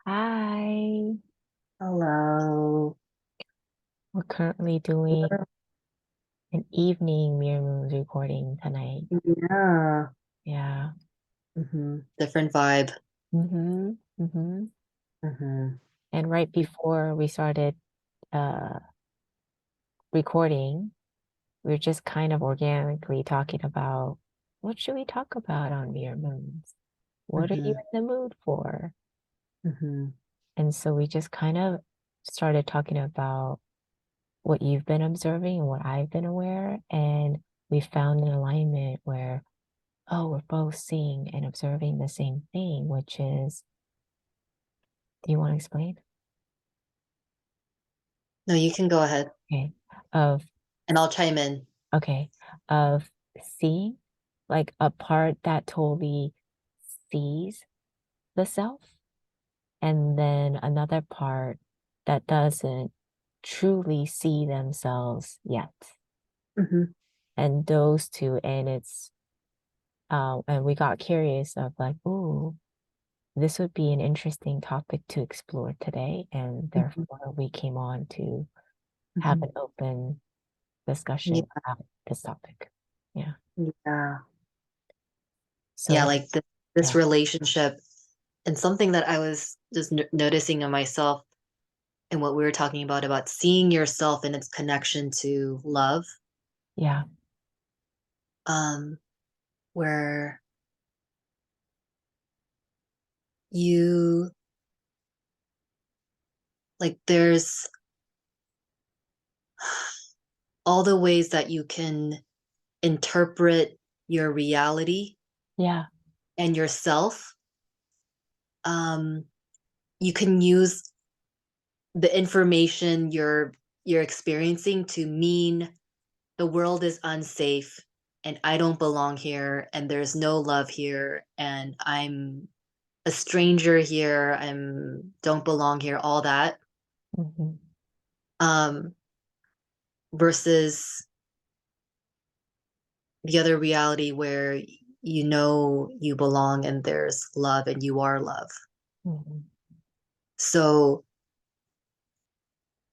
Hi. Hello. We're currently doing an evening Mirror Moons recording tonight. Yeah. Yeah. Different vibe. Mm-hmm. Mm-hmm. hmm And right before we started uh recording, we were just kind of organically talking about what should we talk about on Mirror Moons? What are you hmm in the mood for? hmm And so we just kind of started talking about what you've been observing and what I've been aware. And we found an alignment where oh, we're both seeing and observing the same thing, which is, do you want to explain? No, you can go ahead Okay. Of, and I'll chime in. okay, of seeing, like a part that totally sees the self, and then another part that doesn't truly see themselves yet. hmm And those two, and and we got curious of like, ooh, this would be an interesting topic to explore today, and hmm therefore we came on to have hmm an open discussion Yeah. about this topic. Yeah. Yeah. Yeah. So, Like this yeah, relationship and something that I was just noticing in myself and what we were talking about seeing yourself and its connection to love, yeah, um, where you like there's all the ways that you can interpret your reality yeah, and yourself. um you can use the information you're experiencing to mean the world is unsafe and I don't belong here and there's no love here and I'm a stranger here, I'm don't belong here, all that. hmm, um Versus the other reality where you know you belong and there's love and you are love. hmm, So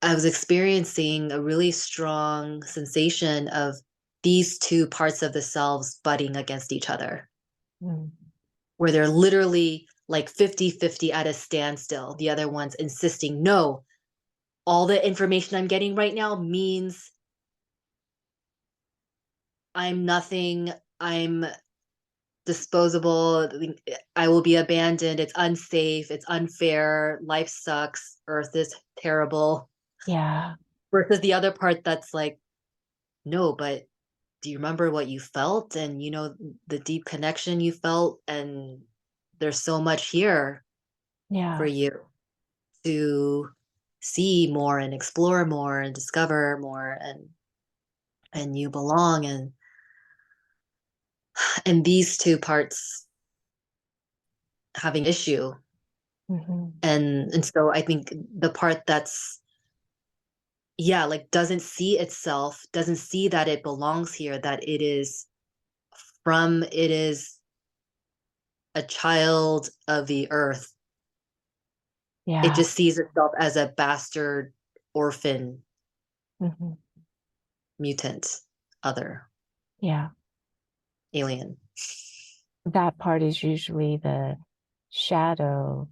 I was experiencing a really strong sensation of these two parts of the selves butting against each other, hmm, where they're literally like 50-50 at a standstill. The other one's insisting, no, all the information I'm getting right now means I'm nothing, I'm disposable, I will be abandoned, it's unsafe, it's unfair, life sucks, Earth is terrible. yeah, Versus the other part that's like, no, but do you remember what you felt and the deep connection you felt, and there's so much here for yeah, you to see more and explore more and discover more, and you belong, and these two parts having issue. hmm, And so I think the part that's, yeah, like doesn't see itself, doesn't see that it belongs here, that it is a child of the earth. It yeah, just sees itself as a bastard orphan hmm, mutant, other, yeah. alien. That part is usually the shadow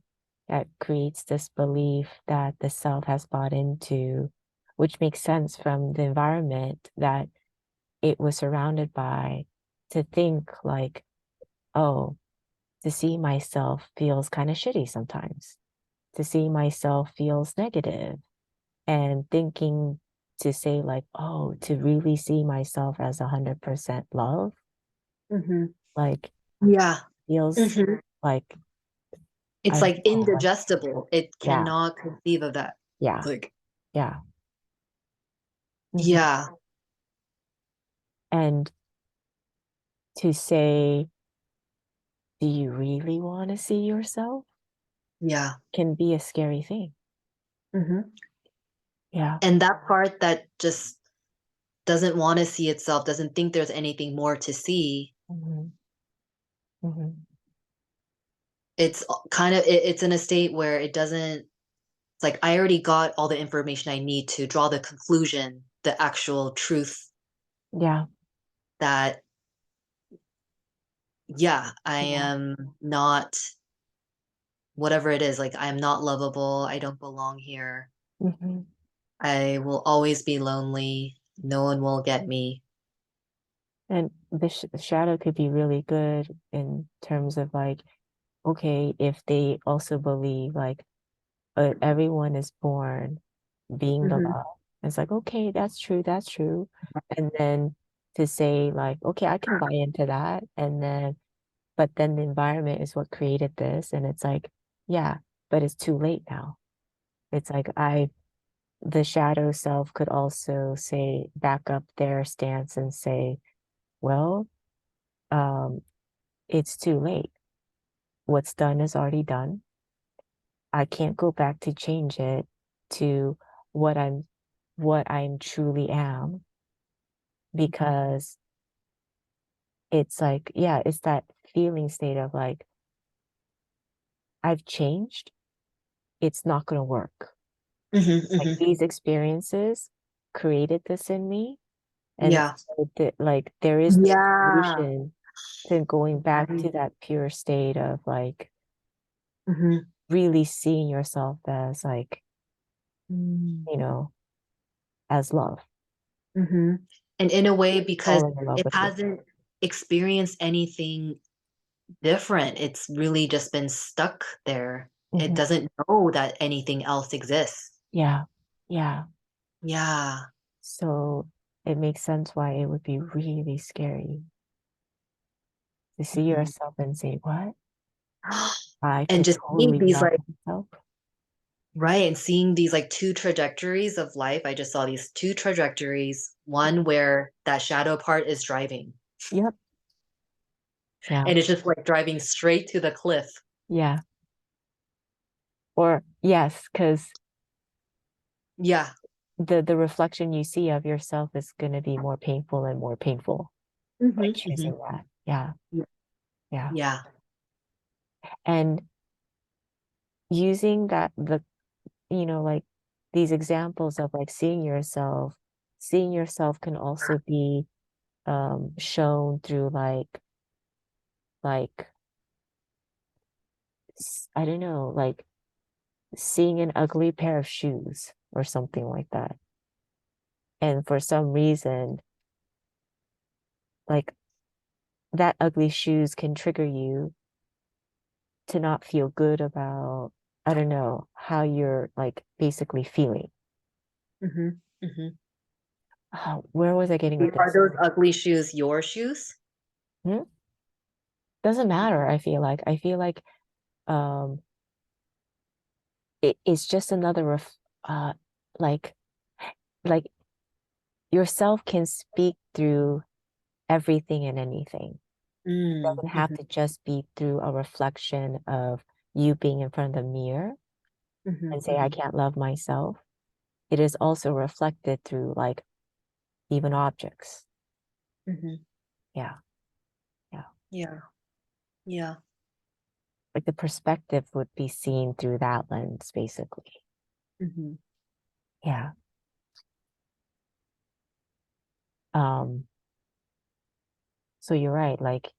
that creates this belief that the self has bought into, which makes sense from the environment that it was surrounded by, to think like, oh, to see myself feels kind of shitty sometimes. To see myself feels negative, and thinking to say like, oh, to really see myself as 100% love, hmm like Yeah. feels hmm like It's I don't like know what. indigestible. It Yeah, cannot conceive of that. yeah, Like, yeah. Hmm. yeah, And to say, do you really want to see yourself yeah. can be a scary thing. hmm Yeah. And that part that just doesn't want to see itself, doesn't think there's anything more to see, Hmm. Hmm. it's kind of it's in a state where it doesn't, it's like I already got all the information I need to draw the conclusion, the actual truth Yeah. that, yeah, I Yeah. am not, whatever it is, like I'm not lovable, I don't belong here. Hmm. I will always be lonely. No one will get me. And the shadow could be really good in terms of like, okay, if they also believe like everyone is born being Hmm. beloved, it's like, okay, that's true, that's true. And then to say like, okay, I can buy into that. And then, but then the environment is what created this. And it's like, yeah, but it's too late now. It's like the shadow self could also say, back up their stance and say, well, um, it's too late. What's done is already done. I can't go back to change it to what I'm truly am, because it's like, yeah, it's that feeling state of like, I've changed. It's not going to work. Hmm. Like Hmm. these experiences created this in me. And Yeah. so like there is no Yeah. solution to going back Right. to that pure state of like Hmm. really seeing yourself as like, Mm. you know, as love, Hmm. And in a way, because falling in love it with you. hasn't experienced anything different, it's really just been stuck there. It Hmm. doesn't know that anything else exists. Yeah. Yeah. Yeah. So it makes sense why it would be really scary to see Mhm. yourself and say, what? I And could just seeing totally these love like, myself. right, and seeing these like two trajectories of life. I just saw these two trajectories, one where that shadow part is driving, Yep. Yeah. and it's just like driving straight to the cliff. Yeah. Or yes, because Yeah. the reflection you see of yourself is going to be more painful and more painful by Hmm. Hmm. choosing that. Yeah. Yeah. Yeah. And using that, like these examples of like seeing yourself can also be shown through like I don't know, like seeing an ugly pair of shoes or something like that. And for some reason, like that ugly shoes can trigger you to not feel good about, I don't know, how you're like basically feeling. Hmm. Hmm. Where was I getting with Are this? those ugly shoes your shoes? Hmm? Doesn't matter, I feel like. I feel like um it's just another uh like like yourself can speak through everything and anything. Mm. Doesn't have Hmm. to just be through a reflection of you being in front of the mirror Hmm. and say, I Hmm. can't love myself. It is also reflected through like even objects. Hmm. Yeah. Yeah. Yeah. Yeah. Like the perspective would be seen through that lens, basically. Hmm. Yeah. Um, so you're right, like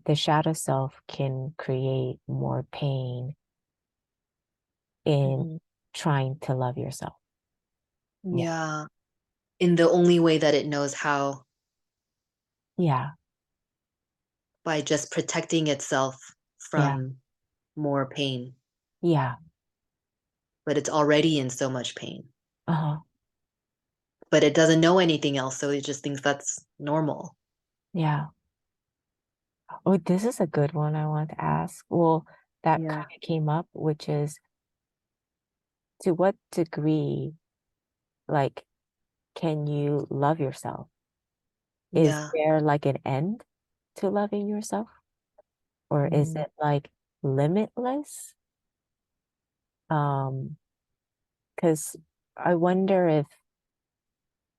the shadow self can create more pain in Hmm. trying to love yourself more. Yeah. In the only way that it knows how, Yeah. by just protecting itself Yeah. from more pain. Yeah. But it's already in so much pain. Uh-huh. But it doesn't know anything else, so it just thinks that's normal. Yeah. Oh, this is a good one I want to ask. Well, that Yeah. kind of came up, which is to what degree, like, can you love yourself? Is Yeah. there like an end to loving yourself? Or is Mm. it like limitless? Because I wonder if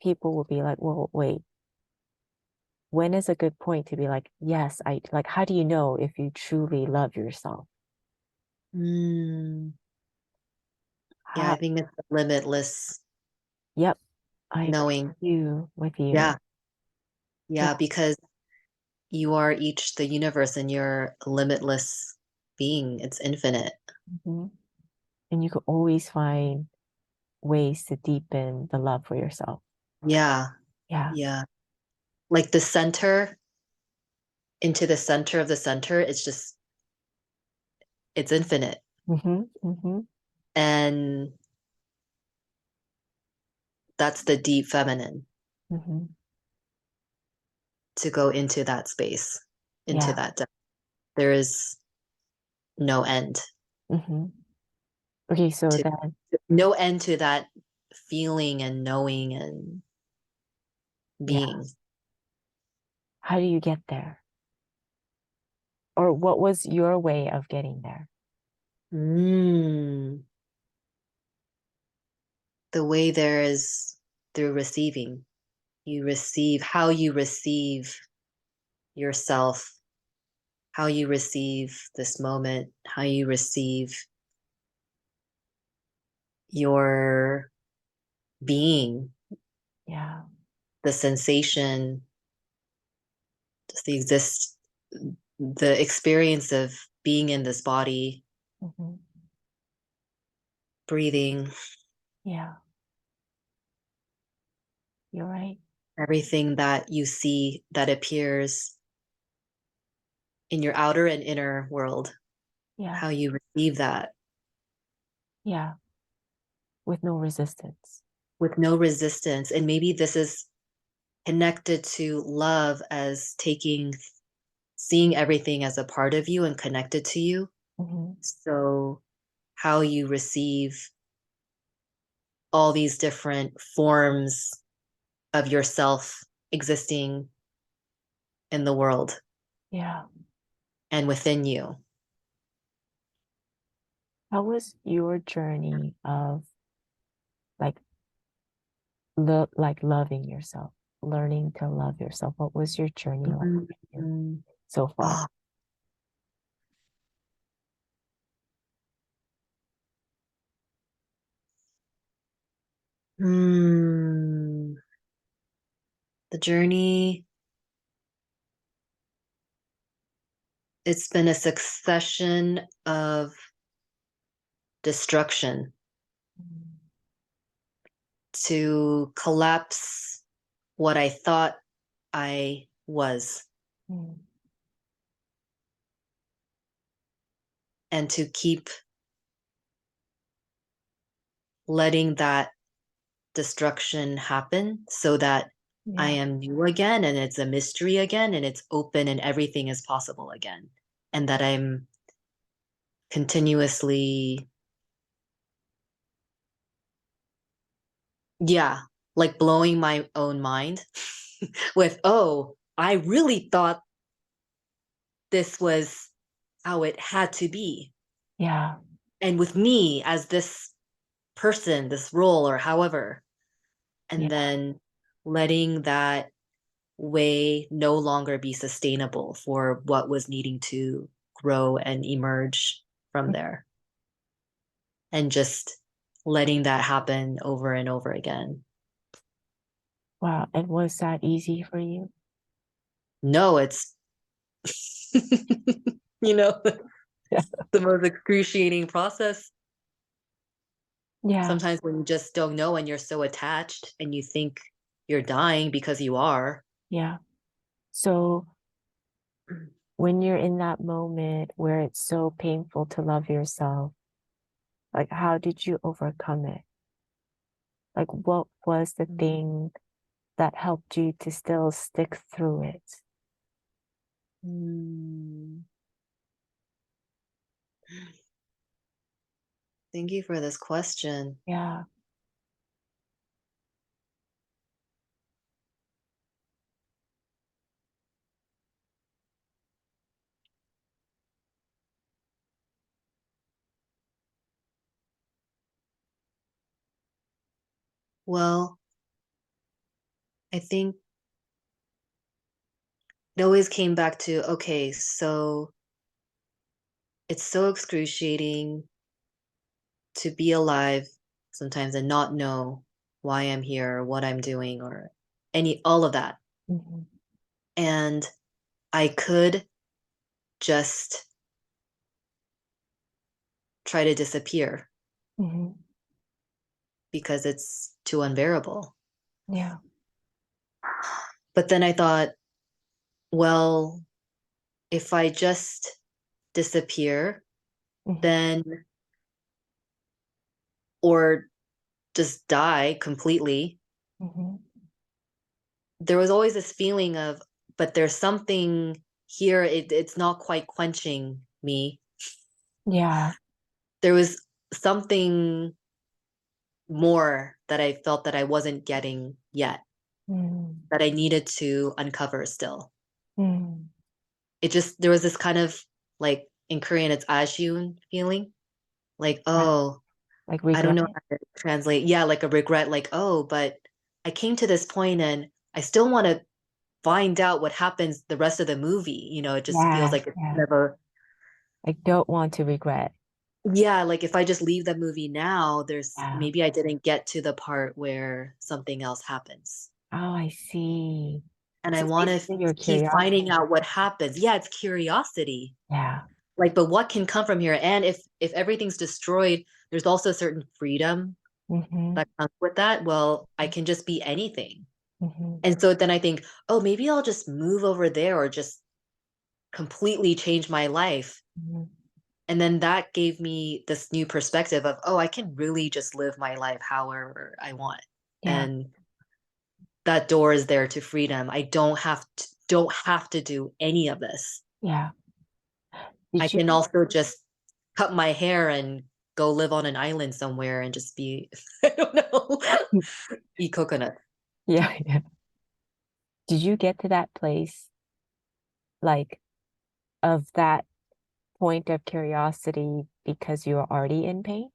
people will be like, well, wait, when is a good point to be like, yes, I like, how do you know if you truly love yourself? Mm. Yeah, I How, think it's limitless yep, I knowing. with you. Yeah, Yeah. yeah, because you are each the universe and you're a limitless being. It's infinite. Mhm. And you could always find ways to deepen the love for yourself. Yeah, Yeah. yeah. Like the center into the center of the center, it's infinite. Mm-hmm. Mm-hmm. And that's the deep feminine Mm-hmm. to go into that space, into Yeah. that depth. There is no end Mm-hmm. Okay, so to then, no end to that feeling and knowing and yeah, being. how do you get there? Or what was your way of getting there? Mm. The way there is through receiving. You receive how you receive yourself, how you receive this moment, how you receive your being, Yeah. the sensation, just the experience of being in this body, Mm-hmm. breathing, Yeah, you're right. everything that you see that appears in your outer and inner world, Yeah. how you receive that Yeah. With no resistance. with no resistance. And maybe this is connected to love as seeing everything as a part of you and connected to you. Mm-hmm. So, how you receive all these different forms of yourself existing in the world Yeah. and within you. How was your journey of like like loving yourself, learning to love yourself? What was your journey like for you Mhm. so far? Oh, hmm. The journey, it's been a succession of destruction to collapse what I thought I was Mm-hmm. and to keep letting that destruction happen so that I Yeah. am you again and it's a mystery again and it's open and everything is possible again. And that I'm continuously, yeah, like blowing my own mind with, oh, I really thought this was how it had to be. Yeah. And with me as this person, this role, or however, Yeah. and then letting that way no longer be sustainable for what was needing to grow and emerge from there. And just letting that happen over and over again. Wow. And was that easy for you? No, it's, you know, Yeah. the most excruciating process. Yeah. Sometimes when you just don't know and you're so attached and you think you're dying because you are. Yeah. So when you're in that moment where it's so painful to love yourself, like how did you overcome it? Like what was the thing that helped you to still stick through it? Mm. Thank you for this question. Yeah. Well, I think it always came back to, okay, so it's so excruciating to be alive sometimes and not know why I'm here or what I'm doing or all of that. Mm-hmm. And I could just try to disappear Mm-hmm. because it's too unbearable. Yeah. But then I thought, well, if I just disappear, Mm-hmm. then, or just die completely, Mm-hmm. there was always this feeling of, but there's something here, it's not quite quenching me. Yeah. There was something more that I felt that I wasn't getting yet, Mm-hmm. that I needed to uncover still. Mm-hmm. It just, there was this kind of, like in Korean, it's ajun feeling. Like, Right. oh, Like I don't regret. know how to translate. Yeah, like a regret, like, oh, but I came to this point and I still want to find out what happens the rest of the movie. It just feels Yeah. like it's Yeah. never, I don't want to regret. yeah, like if I just leave the movie now, there's Yeah. maybe I didn't get to the part where something else happens. Oh, I see. And I So it's want to basically your keep finding curiosity. out what happens. Yeah, it's curiosity. Yeah. Like, but what can come from here? And if everything's destroyed, there's also certain freedom Mm-hmm. that comes with that. Well, I can just be anything. Mm-hmm. And so then I think, oh, maybe I'll just move over there or just completely change my life. Mm-hmm. And then that gave me this new perspective of, oh, I can really just live my life however I want. Yeah. And that door is there to freedom. I don't have to do any of this. Yeah. I Did you? can also just cut my hair and go live on an island somewhere and just be, I don't know, eat coconut. Yeah. Yeah. Did you get to that place, like, of that point of curiosity because you were already in pain?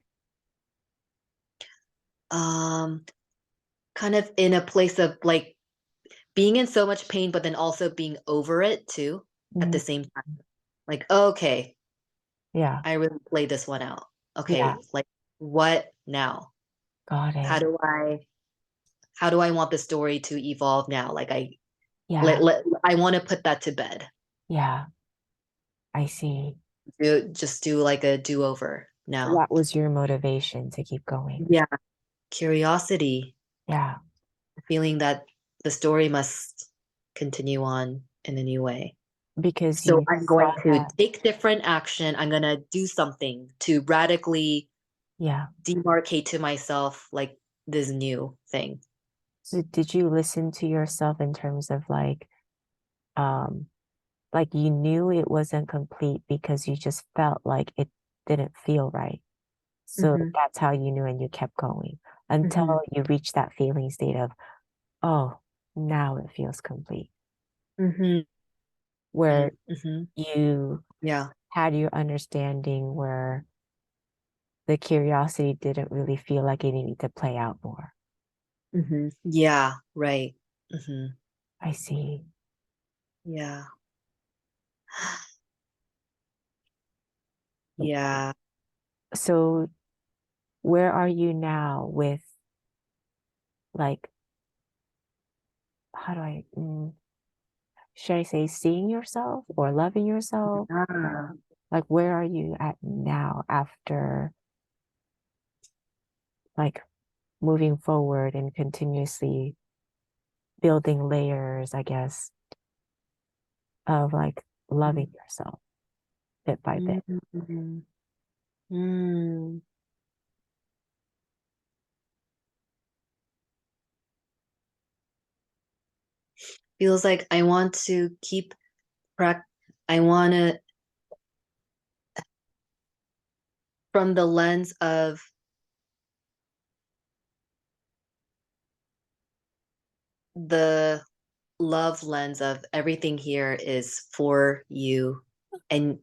Um, Kind of in a place of like being in so much pain, but then also being over it too at Mm. the same time. Like, okay, Yeah. I really played this one out. Yeah. Okay, like what now? Got How it. do I how do I want the story to evolve now? Like Yeah. I want to put that to bed. Yeah. I see. Just do like a do-over now. That was your motivation to keep going. Yeah, curiosity, Yeah. feeling that the story must continue on in a new way. Because So you I'm saw going to that. take different action. I'm going to do something to radically Yeah. demarcate to myself like this new thing. So did you listen to yourself in terms of um, like you knew it wasn't complete because you just felt like it didn't feel right. So Hmm. that's how you knew and you kept going until Hmm. you reached that feeling state of, oh, now it feels complete, Hmm. where Hmm. you Yeah. had your understanding where the curiosity didn't really feel like it needed to play out more. Yeah. Right. Hmm. I see. Yeah. Yeah. So where are you now with like, how do should I say seeing yourself or loving yourself? Ah. Like, where are you at now after like moving forward and continuously building layers, I guess, of like loving yourself bit by bit? Mm-hmm. Mm. Feels like I want to keep I want to, from the lens of the love lens of everything here is for you and